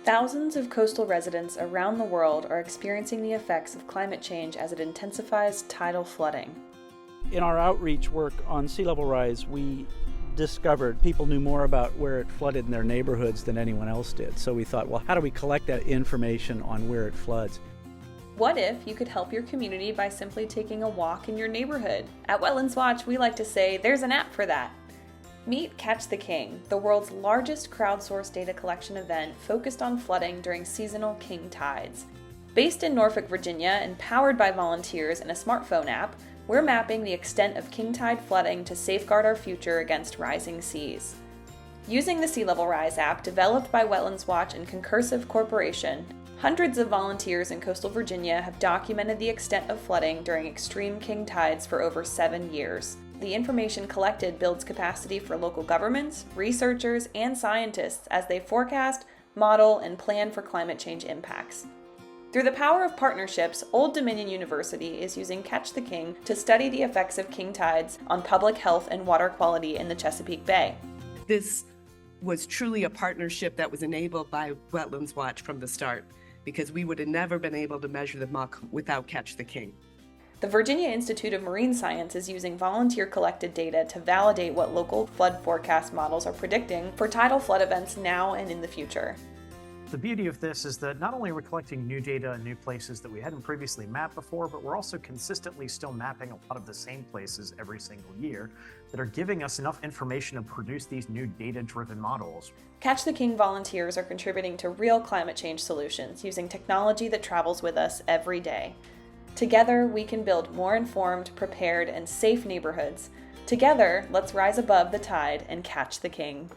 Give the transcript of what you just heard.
Thousands of coastal residents around the world are experiencing the effects of climate change as it intensifies tidal flooding. In our outreach work on sea level rise, we discovered people knew more about where it flooded in their neighborhoods than anyone else did. So we thought, well, how do we collect that information on where it floods? What if you could help your community by simply taking a walk in your neighborhood? At Wetlands Watch, we like to say there's an app for that. Meet Catch the King, the world's largest crowdsourced data collection event focused on flooding during seasonal king tides. Based in Norfolk, Virginia, and powered by volunteers and a smartphone app, we're mapping the extent of king tide flooding to safeguard our future against rising seas. Using the Sea Level Rise app developed by Wetlands Watch and Concursive Corporation, hundreds of volunteers in coastal Virginia have documented the extent of flooding during extreme king tides for over 7 years. The information collected builds capacity for local governments, researchers, and scientists as they forecast, model, and plan for climate change impacts. Through the power of partnerships, Old Dominion University is using Catch the King to study the effects of king tides on public health and water quality in the Chesapeake Bay. This was truly a partnership that was enabled by Wetlands Watch from the start, because we would have never been able to measure the muck without Catch the King. The Virginia Institute of Marine Science is using volunteer-collected data to validate what local flood forecast models are predicting for tidal flood events now and in the future. The beauty of this is that not only are we collecting new data in new places that we hadn't previously mapped before, but we're also consistently still mapping a lot of the same places every single year that are giving us enough information to produce these new data-driven models. Catch the King volunteers are contributing to real climate change solutions using technology that travels with us every day. Together, we can build more informed, prepared, and safe neighborhoods. Together, let's rise above the tide and catch the king.